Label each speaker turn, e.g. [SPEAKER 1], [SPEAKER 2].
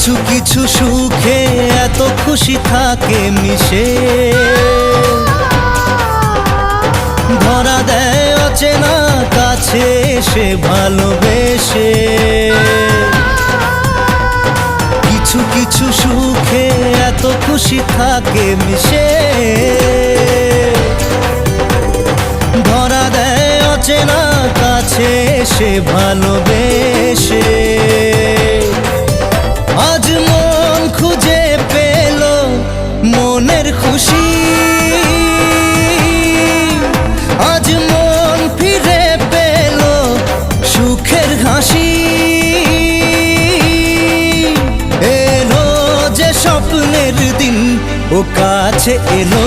[SPEAKER 1] কিছু কিছু সুখে এত খুশি থাকে মিশে, ধরা দেয় অচেনা কাছে এসে ভালোবেসে। কিছু কিছু সুখে এত খুশি থাকে মিশে, ধরা দেয় অচেনা কাছে এসে ভালোবেসে। আজ মন খুঁজে পেল মনের খুশি, আজ মন ফিরে পেল সুখের হাসি। এলো যে স্বপ্নের দিন ও কাছে এলো,